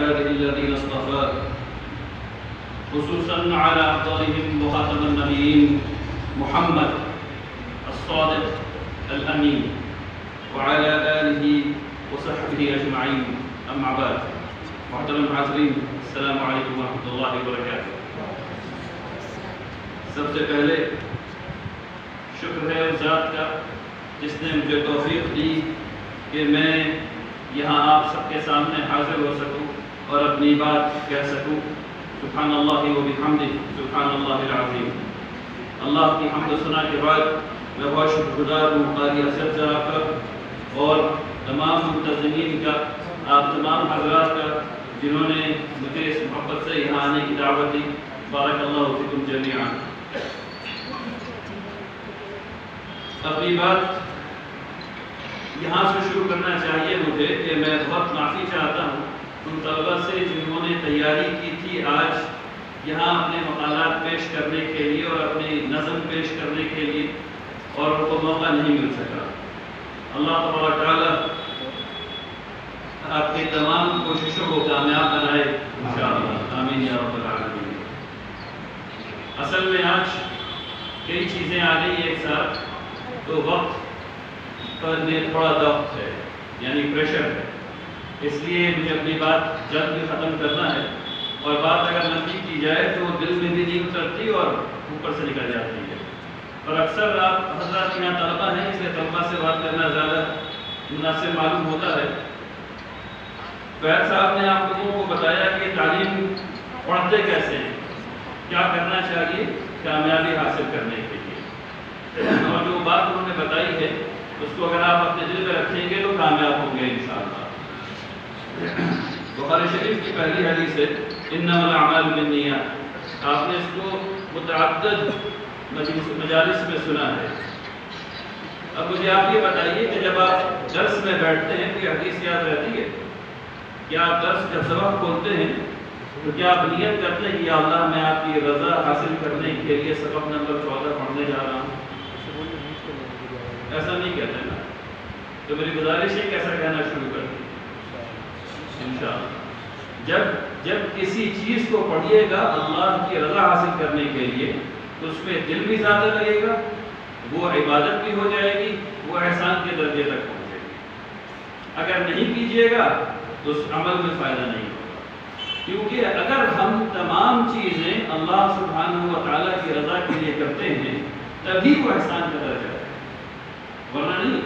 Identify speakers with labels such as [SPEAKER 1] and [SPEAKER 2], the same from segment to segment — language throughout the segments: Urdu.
[SPEAKER 1] عباده الذين اصطفى خصوصا على أفضلهم وخاتم النبيين محمد الصادق الأمين وعلى آله وصحبه أجمعين. أما بعد، محترم حاضرین، السلام علیکم ورحمۃ اللہ وبرکاتہ. سب سے پہلے شکر ہے اس ذات کا جس نے مجھے توفیق دی کہ میں یہاں آپ سب کے سامنے حاضر ہو سکوں اور اپنی بات کہہ سکوں. سبحان اللہ و بحمدہ، سبحان اللہ العظیم. اللہ کی حمد و ثنا کے بعد میں بہت شکر گزار ہوں قاری اساتذہ کا اور تمام منتظمین کا، آپ تمام حضرات کا جنہوں نے مجھے اس محبت سے یہاں آنے کی دعوت دی. بارک اللہ فیکم جمیعا. اپنی بات یہاں سے شروع کرنا چاہیے مجھے کہ میں بہت معافی چاہتا ہوں ان طلبہ سے جنہوں نے تیاری کی تھی آج یہاں اپنے مقالات پیش کرنے کے لیے اور اپنی نظم پیش کرنے کے لیے، اور ان کو موقع نہیں مل سکا. اللہ تبارک تعالیٰ آپ کے تمام کوششوں کو کامیاب بنائے انشاءاللہ. آمین یا رب العالمین. اصل میں آج کئی چیزیں آ گئی ایک ساتھ، تو وقت پر تھوڑا ضبط ہے، یعنی پریشر ہے. اس لیے مجھے اپنی بات جلد ہی ختم کرنا ہے، اور بات اگر لمبی کی جائے تو دل میں بھی نہیں اترتی اور اوپر سے نکل جاتی ہے. اور اکثر آپ حضرات یہاں طلبہ ہیں، اس لیے طلبہ سے بات کرنا زیادہ مناسب معلوم ہوتا ہے. فیض صاحب نے آپ لوگوں کو بتایا کہ تعلیم پڑھتے کیسے ہیں، کیا کرنا چاہیے کامیابی حاصل کرنے کے لیے، اور جو بات انہوں نے بتائی ہے اس کو اگر آپ اپنے دل میں رکھیں گے تو کامیاب ہوں گے انشاءاللہ. بخاری شریف کی پہلی حدیث ہے انما الاعمال بالنیات. آپ نے اس کو متعدد مجالس میں سنا ہے. اب مجھے آپ یہ بتائیے کہ جب آپ درس میں بیٹھتے ہیں تو یہ حدیث یاد رہتی ہے؟ کیا آپ درس کا سبق کھولتے ہیں تو کیا آپ نیت کرتے ہیں کہ یا اللہ میں آپ کی رضا حاصل کرنے کے لیے سبق نمبر 14 پڑھنے جا رہا ہوں؟ ایسا نہیں کہتے نا. تو میری گزارش ہے کہ ایسا کہنا شروع کر دیں انشاءاللہ. جب کسی چیز کو پڑھیے گا اللہ کی رضا حاصل کرنے کے لیے تو اس میں دل بھی زیادہ لگے گا، وہ عبادت بھی ہو جائے گی، وہ احسان کے درجے تک پہنچے گی. اگر نہیں کیجیے گا تو اس عمل میں فائدہ نہیں ہوگا، کیونکہ اگر ہم تمام چیزیں اللہ سبحانہ و تعالیٰ کی رضا کے لیے کرتے ہیں تبھی وہ احسان کا درجہ ہے، ورنہ نہیں.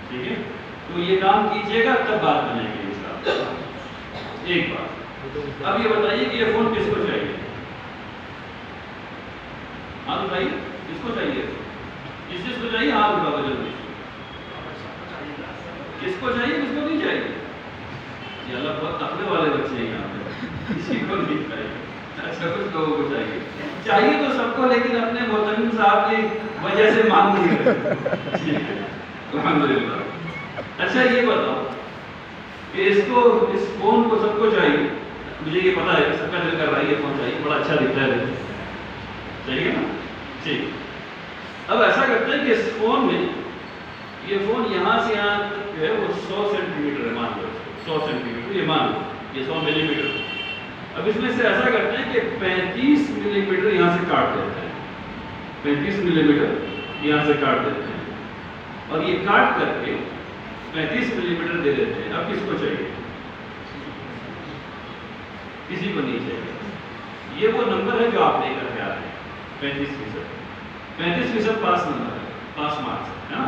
[SPEAKER 1] ٹھیک ہے، تو یہ کام کیجیے گا تب بات بنے گی انشاءاللہ. ایک بات اب یہ بتائیے کہ یہ فون کس کو چاہیے؟ ہاں بتائیے کس کو چاہیے؟ کس چیز کو چاہیے؟ ہاں بتا دو جلدی. کس کو چاہیے کس کو نہیں چاہیے؟ یہ اللہ بہت تقوی والے بچے ہیں یہاں پہ. کسی کو نہیں چاہیے، ایسا کچھ لوگوں کو چاہیے. چاہیے تو سب کو، لیکن اپنے محترم صاحب کی وجہ سے مانگ نہیں رہے. الحمدللہ. اچھا یہ بتاؤ کہ اس فون کو سب کو چاہیے. مجھے یہ پتا ہے سب کا دل کر رہا ہے یہ فون چاہیے، بڑا اچھا دکھتا ہے. چاہیے نا؟ ٹھیک. اب ایسا کرتے ہیں کہ اس فون میں یہ فون یہاں سے یہاں تک جو ہے وہ 100 سینٹی میٹر ہے. مان لو 100 سینٹی میٹر، یہ مان لو یہ 100 ملی میٹر. اب اس میں سے ایسا کرتے ہیں کہ 35 ملی میٹر یہاں سے کاٹ دیتے ہیں. 35 ملی میٹر یہاں سے کاٹ دیتے ہیں اور یہ کاٹ کر کے 35 ملی میٹر دے دیتے ہیں. اب کس کو چاہیے؟ کسی کو نہیں چاہیے. یہ وہ نمبر ہے جو آپ لے کر کے آ رہے ہیں. 35% 35% پاس نمبر ہے، پاس مارکس ہے نا.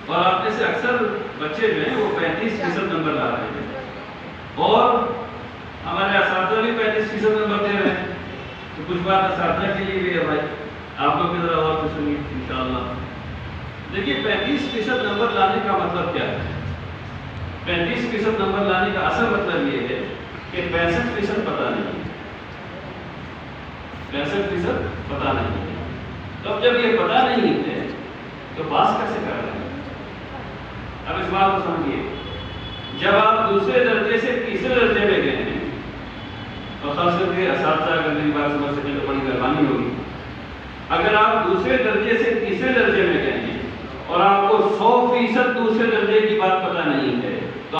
[SPEAKER 1] اور آپ میں سے اکثر بچے جو ہیں وہ 35% نمبر لا رہے ہیں، اور ہمارے اساتذہ بھی 35% نمبر دے رہے ہیں. تو کچھ بات اساتذہ کے لیے بھی ہے بھائی، آپ لوگ بھی ذرا اور سنیے انشاءاللہ. دیکھیے 35% نمبر لانے کا مطلب کیا ہے؟ 35% نمبر لانے کا اصل مطلب یہ ہے کہ 65% پتہ نہیں ہے. 65% پتہ نہیں ہے. تو اب جب یہ پتہ نہیں ہے تو پاس کیسے کر رہے ہیں؟ اب اس بات کو سمجھیے. جب آپ دوسرے درجے سے تیسرے درجے میں گئے ہیں، اور خاص کر کے اساتذہ اگر میری بات سمجھ سکیں تو بڑی مہربانی ہوگی. اگر آپ دوسرے درجے سے تیسرے درجے میں گئے ہیں اور آپ کو 100% دوسرے درجے کی بات پتہ نہیں ہے